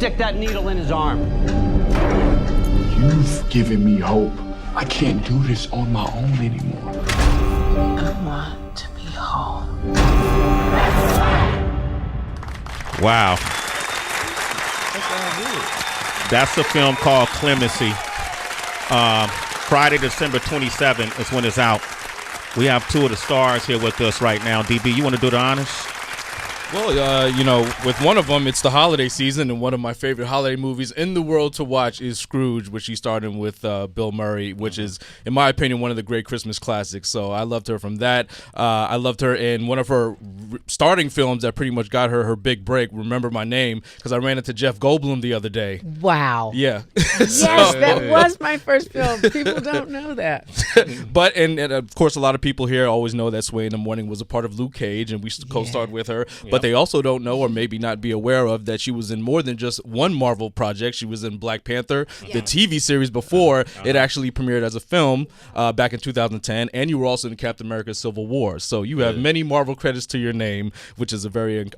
stick that needle in his arm. You've given me hope. I can't do this on my own anymore. I want to be home. Wow. That's a film called Clemency. Friday, December 27th is when it's out. We have two of the stars here with us right now. DB, you want to do the honors? Well, with one of them, it's the holiday season, and one of my favorite holiday movies in the world to watch is Scrooge, which he starred in with Bill Murray, which is, in my opinion, one of the great Christmas classics. So I loved her from that. I loved her in one of her starting films that pretty much got her big break, Remember My Name, because I ran into Jeff Goldblum the other day. Wow. Yeah. Yes, that was my first film. People don't know that. But, and of course, a lot of people here always know that Sway in the Morning was a part of Luke Cage, and we co-starred with her. But they also don't know, or maybe not be aware of, that she was in more than just one Marvel project. She was in Black Panther, the TV series before it actually premiered as a film back in 2010, and you were also in Captain America Civil War. So you have many Marvel credits to your name, which is a very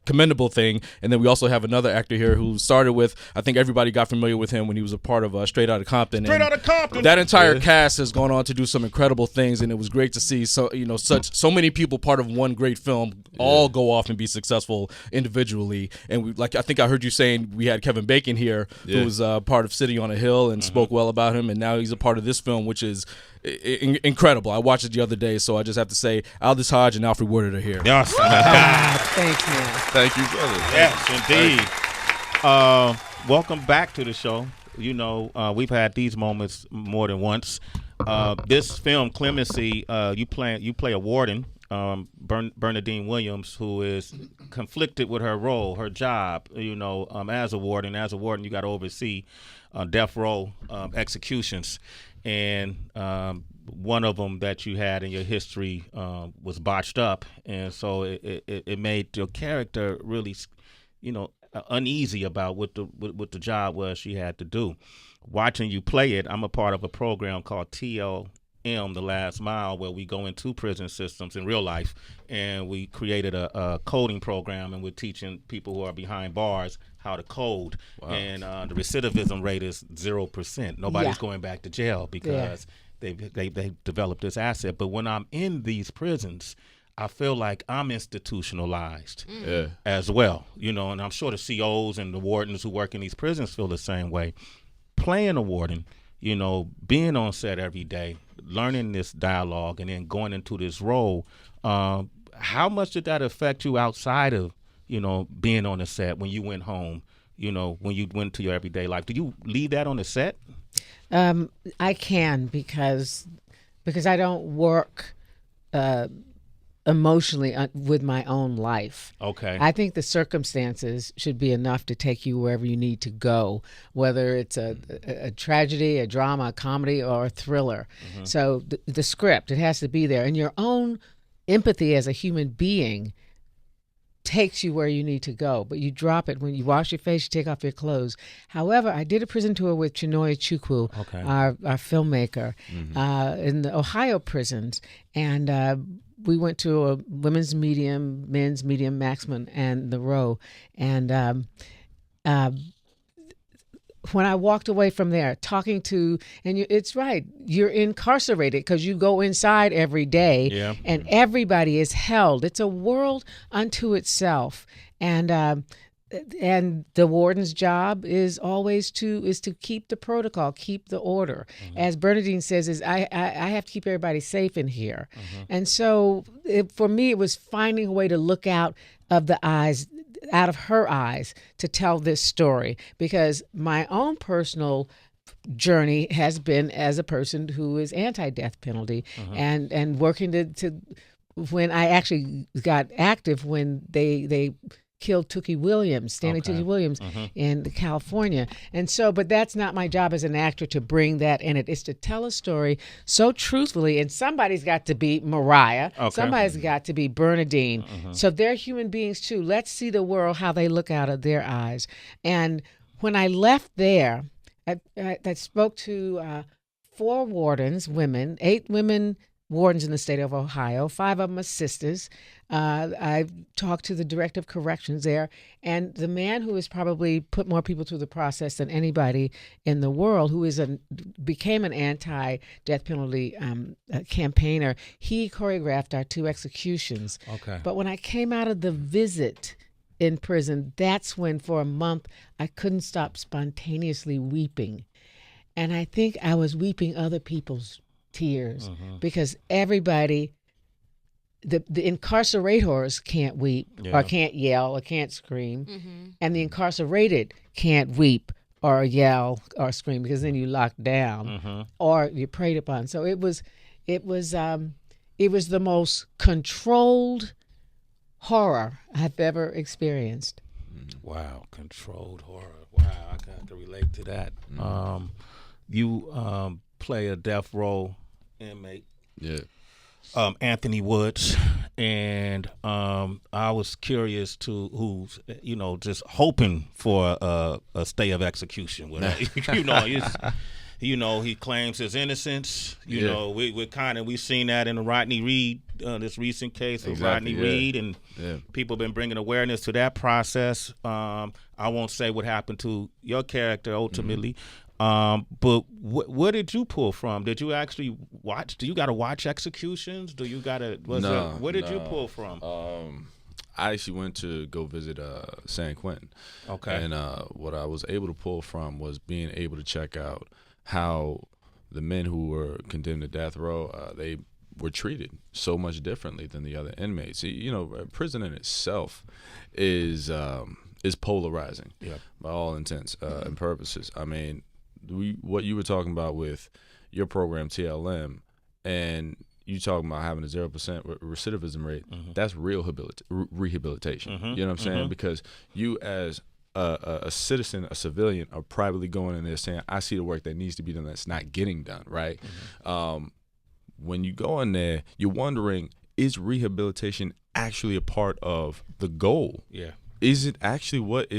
commendable thing. And then we also have another actor here who started with, I think everybody got familiar with him when he was a part of Straight Outta Compton. Straight Outta Compton! That entire cast has gone on to do some incredible things, and it was great to see so many people part of one great film all go off and be successful individually. And I think I heard you saying we had Kevin Bacon here, who was part of City on a Hill and spoke well about him, and now he's a part of this film, which is incredible. I watched it the other day, so I just have to say Aldis Hodge and Alfre Woodard are here. Yes. Thanks, man. Thank you, brother. Yes, indeed. Welcome back to the show. We've had these moments more than once. This film, Clemency, you play a warden, Bernadine Williams, who is conflicted with her role, her job, as a warden. As a warden, you got to oversee death row executions. And one of them that you had in your history was botched up. And so it made your character really, uneasy about what the job was she had to do. Watching you play it, I'm a part of a program called TLM, The Last Mile, where we go into prison systems in real life, and we created a coding program, and we're teaching people who are behind bars how to code. Wow. And the recidivism rate is 0%. Nobody's going back to jail because they developed this asset. But when I'm in these prisons, I feel like I'm institutionalized as well, and I'm sure the COs and the wardens who work in these prisons feel the same way. Playing a warden, being on set every day, learning this dialogue, and then going into this role, how much did that affect you outside of, being on the set when you went home, when you went to your everyday life? Did you leave that on the set? I can because I don't work emotionally with my own life. Okay. I think the circumstances should be enough to take you wherever you need to go, whether it's a tragedy, a drama, a comedy, or a thriller. Mm-hmm. So the script, it has to be there. And your own empathy as a human being takes you where you need to go, but you drop it when you wash your face, you take off your clothes. However, I did a prison tour with Chinonye Chukwuand, our filmmaker, in the Ohio prisons, and we went to a women's medium, men's medium, maximum, and the row. And when I walked away from there, talking to, and it's right, you're incarcerated because you go inside every day, and everybody is held. It's a world unto itself. And the warden's job is always to keep the protocol, keep the order. Mm-hmm. As Bernadine says, I have to keep everybody safe in here. Mm-hmm. And so for me, it was finding a way to look out of her eyes to tell this story, because my own personal journey has been as a person who is anti-death penalty, and working to when I actually got active when they killed Stanley Tookie Williams in California. And so, but that's not my job as an actor to bring that in it. It's to tell a story so truthfully, and somebody's got to be Mariah. Somebody's got to be Bernadine. So they're human beings too. Let's see the world how they look out of their eyes. And when I left there, I spoke to 4 wardens, women, 8 women wardens in the state of Ohio. 5 of them are sisters. I talked to the director of corrections there, and the man who has probably put more people through the process than anybody in the world, who became an anti-death penalty campaigner. He choreographed our 2 executions. Okay. But when I came out of the visit in prison, that's when for a month I couldn't stop spontaneously weeping. And I think I was weeping other people's tears because everybody, the incarcerators can't weep or can't yell or can't scream. And the incarcerated can't weep or yell or scream because then you locked down or you're preyed upon. So it was the most controlled horror I've ever experienced. Wow, controlled horror. Wow, I can relate to that. You play a death row inmate. Yeah. Anthony Woods, and I was curious to who's just hoping for a stay of execution. He claims his innocence. We've seen that in the Rodney Reed, this recent case of Rodney Reed, and people have been bringing awareness to that process. I won't say what happened to your character ultimately. But what did you pull from? Did you actually watch? Do you got to watch executions? Do you got to? Where did you pull from? I actually went to go visit San Quentin. Okay. And what I was able to pull from was being able to check out how the men who were condemned to death row, they were treated so much differently than the other inmates. Prison in itself is polarizing by all intents and purposes. I mean, what you were talking about with your program TLM, and you talking about having a 0% recidivism rate, that's real rehabilitation. You know what I'm saying? Because you as a citizen, a civilian, are privately going in there saying, I see the work that needs to be done that's not getting done, right? When you go in there, you're wondering, is rehabilitation actually a part of the goal? Yeah. Is it actually what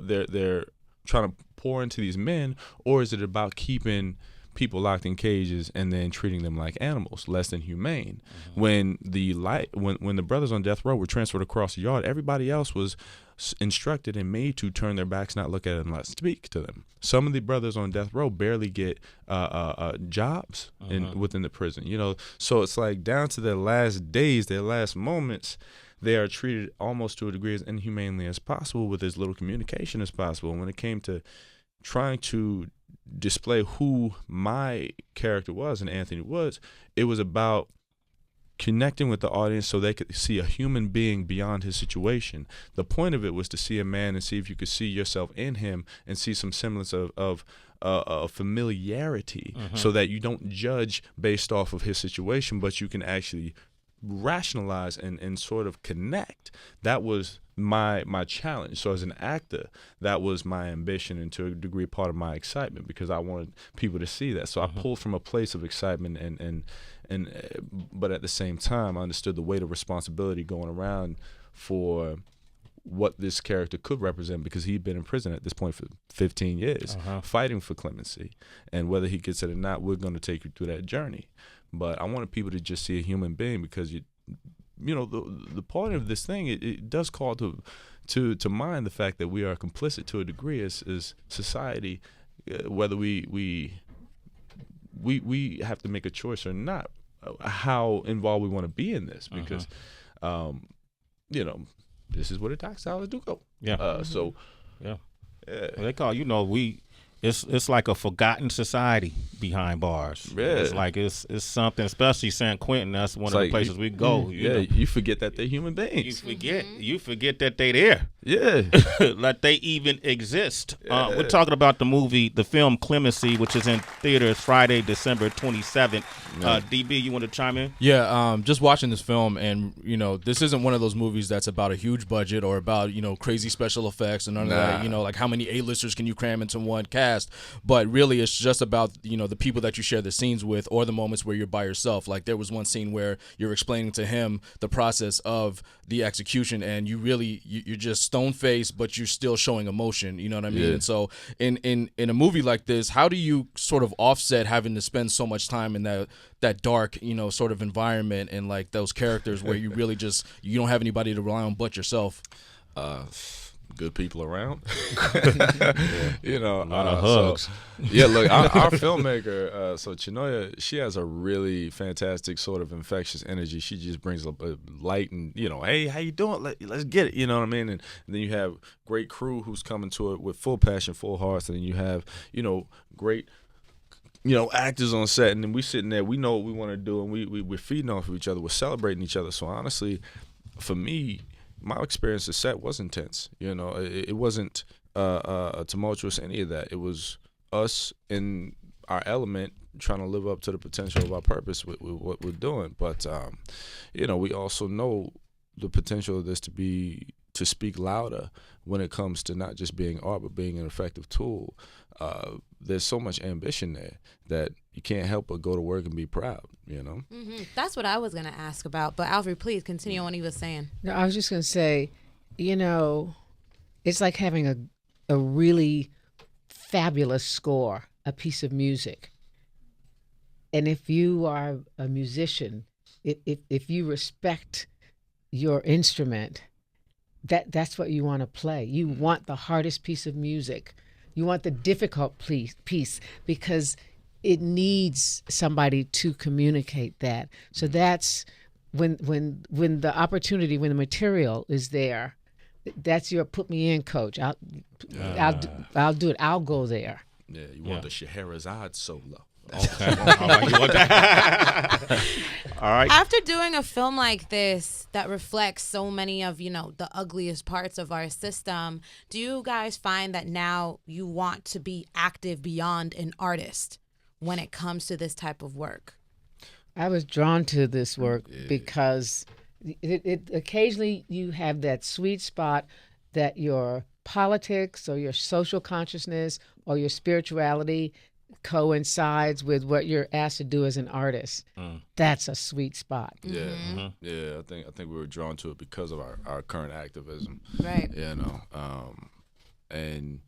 they're trying to pour into these men, or is it about keeping people locked in cages and then treating them like animals, less than humane? When the brothers on death row were transferred across the yard, everybody else was instructed and made to turn their backs, not look at them, not speak to them. Some of the brothers on death row barely get jobs within the prison. So it's like down to their last days, their last moments, they are treated almost to a degree as inhumanely as possible with as little communication as possible. And when it came to trying to display who my character was in Anthony Woods, it was about connecting with the audience so they could see a human being beyond his situation. The point of it was to see a man and see if you could see yourself in him and see some semblance of familiarity, so that you don't judge based off of his situation, but you can actually rationalize and sort of connect. That was my challenge. So as an actor, that was my ambition, and to a degree part of my excitement, because I wanted people to see that. So I pulled from a place of excitement but at the same time I understood the weight of responsibility going around for what this character could represent, because he'd been in prison at this point for 15 years fighting for clemency, and whether he gets it or not, we're going to take you through that journey. But I wanted people to just see a human being, because the point of this thing, it does call to mind the fact that we are complicit to a degree as society, whether we have to make a choice or not, how involved we want to be in this, because this is where the tax dollars do go. So they call it's like a forgotten society behind bars. Yeah. It's like it's something, especially San Quentin. That's one of the places we go. You forget that they're human beings. You forget that they there. Yeah, like they even exist. We're talking about the film Clemency, which is in theaters Friday, December 27th. DB, you want to chime in? Yeah, just watching this film, and this isn't one of those movies that's about a huge budget or about crazy special effects and none of that. Like how many A-listers can you cram into one cast? But really, it's just about the people that you share the scenes with, or the moments where you're by yourself. Like there was one scene where you're explaining to him the process of the execution, and you're just stone face, but you're still showing emotion. You know what I mean? Yeah. And so in a movie like this, how do you sort of offset having to spend so much time in that dark, sort of environment and like those characters where you really just you don't have anybody to rely on but yourself? Good people around. A lot of hugs. So, yeah, look, our filmmaker, so Chinonye, she has a really fantastic sort of infectious energy. She just brings a light and, hey, how you doing? Let's get it, you know what I mean? And then you have great crew who's coming to it with full passion, full hearts, and then you have, great actors on set, and then we sitting there, we know what we want to do, and we're feeding off of each other, we're celebrating each other. So honestly, for me, my experience at set was intense. It wasn't tumultuous, any of that. It was us in our element trying to live up to the potential of our purpose with what we're doing. But, we also know the potential of this to speak louder when it comes to not just being art, but being an effective tool. There's so much ambition there that you can't help but go to work and be proud, Mm-hmm. That's what I was going to ask about. But Alfre, please continue on what he was saying. No, I was just going to say, it's like having a really fabulous score, a piece of music. And if you are a musician, if you respect your instrument, that's what you want to play. You want the hardest piece of music. You want the difficult piece because it needs somebody to communicate that. So that's when the opportunity, when the material is there, that's your put me in, coach. I'll do it. I'll go there. Yeah, you want the Scheherazade solo. Okay. All right, you want that? All right. After doing a film like this that reflects so many of, the ugliest parts of our system, do you guys find that now you want to be active beyond an artist when it comes to this type of work? I was drawn to this work because it occasionally you have that sweet spot that your politics or your social consciousness or your spirituality coincides with what you're asked to do as an artist. That's a sweet spot. Yeah, yeah. I think we were drawn to it because of our current activism. Right. And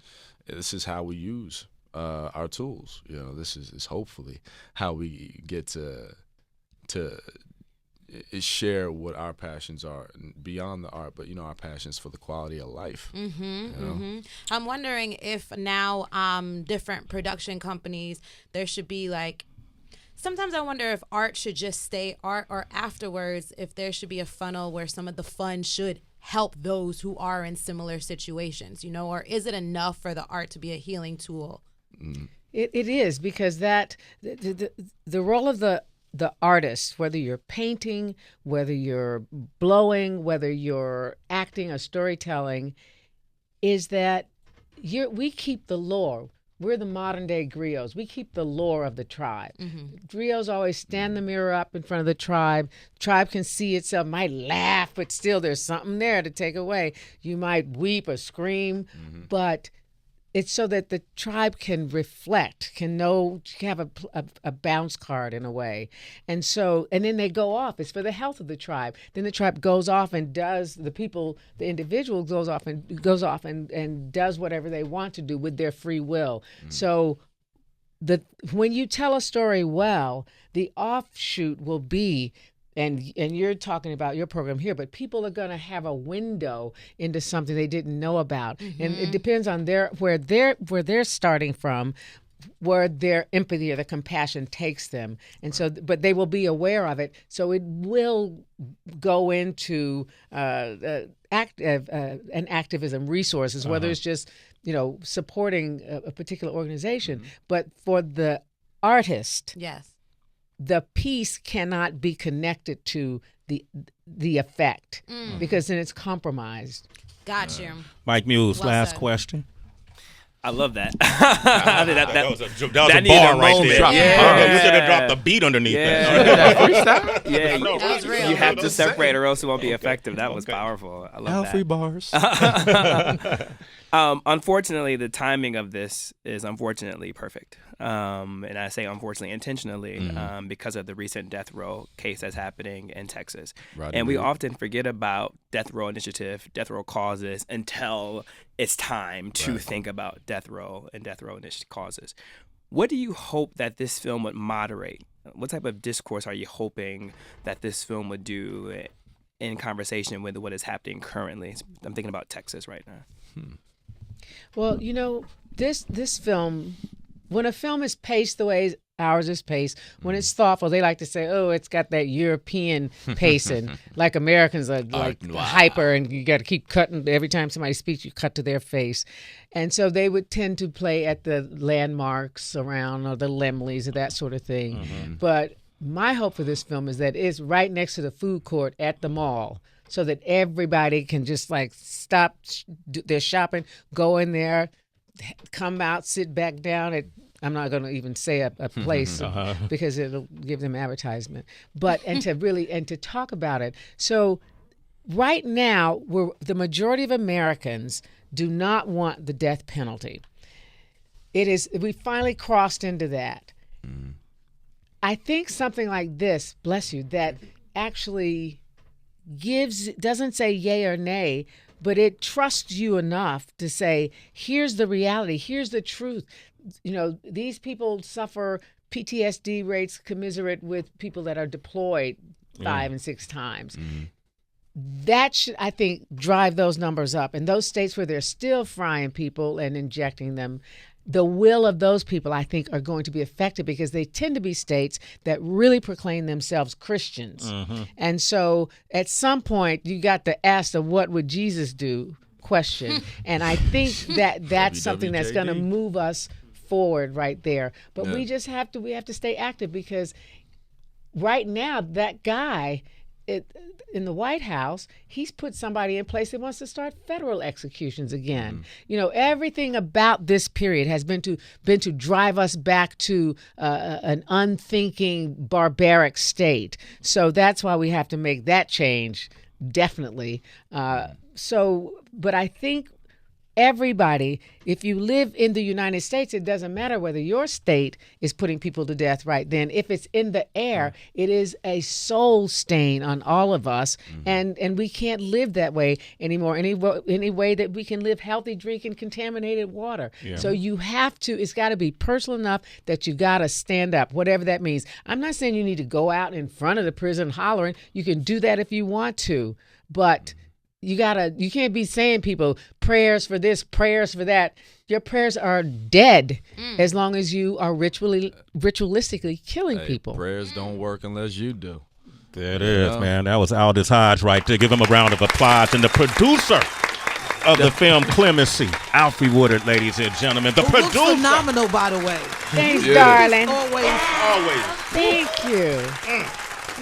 this is how we use our tools. This is hopefully how we get to share what our passions are beyond the art, but our passions for the quality of life. I'm wondering if now different production companies, there should be sometimes I wonder if art should just stay art, or afterwards if there should be a funnel where some of the funds should help those who are in similar situations, or is it enough for the art to be a healing tool? It is, because that the role of the artist, whether you're painting, whether you're blowing, whether you're acting or storytelling, is that we keep the lore. We're the modern day griots. We keep the lore of the tribe. Griots always stand the mirror up in front of the tribe. Tribe can see itself, might laugh, but still there's something there to take away. You might weep or scream, but it's so that the tribe can reflect, can have a bounce card in a way. And then they go off. It's for the health of the tribe. Then the tribe goes off and does, the individual goes off and does whatever they want to do with their free will. So when you tell a story well, the offshoot will be, and you're talking about your program here, but people are going to have a window into something they didn't know about, and it depends on where they're starting from, where their empathy or the compassion takes them, and so, but they will be aware of it. So it will go into an activism resources, whether it's just supporting a particular organization, but for the artist, yes. The piece cannot be connected to the effect because then it's compromised. Got you. Mike Muse, Well last said. question. I love that. I think that was a that bar right moment. there. Yeah. You should have dropped the beat underneath that. Yeah, That was real. You have to separate or else it won't be effective. That was powerful. I love Alfre that. bars. Unfortunately, the timing of this is unfortunately perfect. And I say unfortunately intentionally because of the recent death row case that's happening in Texas. Right, and we often forget about death row initiative, death row causes until it's time to think about death row and death row initiative causes. What do you hope that this film would moderate? What type of discourse are you hoping that this film would do in conversation with what is happening currently? I'm thinking about Texas right now. Well, you know, this film, when a film is paced the way ours is paced, when it's thoughtful, they like to say, oh, it's got that European pacing, like Americans are like hyper, and you got to keep cutting. Every time somebody speaks, you cut to their face. And so they would tend to play at the landmarks around, or the Lemleys, or that sort of thing. But my hope for this film is that it's right next to the food court at the mall, so that everybody can just like stop their shopping, go in there, come out, sit back down. I'm not going to even say a place because it'll give them advertisement. But and to talk about it. So right now, the majority of Americans do not want the death penalty. We finally crossed into that. I think something like this, bless you, that actually doesn't say yay or nay, but it trusts you enough to say, here's the reality, here's the truth. You know, these people suffer PTSD rates commiserate with people that are deployed 5 and 6 times. That should, I think, drive those numbers up. In those states where they're still frying people and injecting them, the will of those people, I think, are going to be affected because they tend to be states that really proclaim themselves Christians. And so at some point, you got to ask the what would Jesus do question. And I think that's something that's going to move us forward right there. But we just have to stay active because right now, that guy in the White House, he's put somebody in place that wants to start federal executions again. You know, everything about this period has been to drive us back to an unthinking, barbaric state. So that's why we have to make that change, definitely. But I think everybody, if you live in the United States, it doesn't matter whether your state is putting people to death right then. If it's in the air, it is a soul stain on all of us, and we can't live that way anymore. Any way that we can live healthy, drinking contaminated water. So you have to, it's got to be personal enough that you got to stand up, whatever that means. I'm not saying you need to go out in front of the prison hollering. You can do that if you want to, but you can't be saying people prayers for this, prayers for that. Your prayers are dead as long as you are ritualistically killing people. Prayers don't work unless you do. There it is, man. That was Aldis Hodge right there. Give him a round of applause. And the producer of the film Clemency, Alfre Woodard, ladies and gentlemen. The producer. Looks phenomenal, by the way. Thanks, darling. Always. Thank you.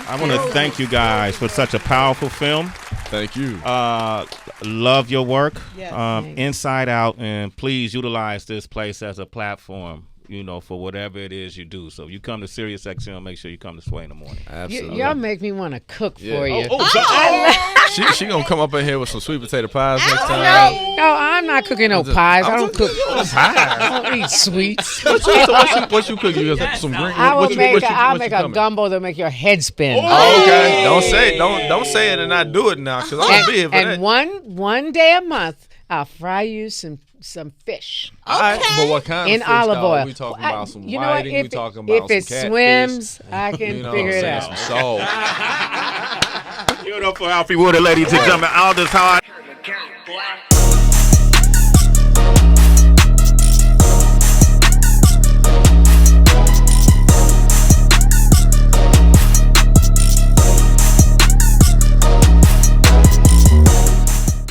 I want to thank you guys for such a powerful film. Thank you. Love your work, Yes. inside out, and please utilize this place as a platform, you know, for whatever it is you do. So if you come to Sirius XM, make sure you come to Sway in the Morning. Absolutely. Y'all make me want to cook for you. She gonna come up in here with some sweet potato pies next time. No, I'm not cooking no pies. I don't cook pies. I don't eat sweets. What you cooking? You got some green. I'll make a gumbo that'll make your head spin. Oh, okay. Don't say it and not do it now, because I'm gonna be here for that. And one day a month, I'll fry you some fish. But what kind in of fish? olive oil? We talking about some you know what? whiting. If we talking if about it some catfish. swims, I can You know figure it what I'm out. saying? Some salt. Give it up for Alfre Woodard, ladies and gentlemen. Aldis Hodge.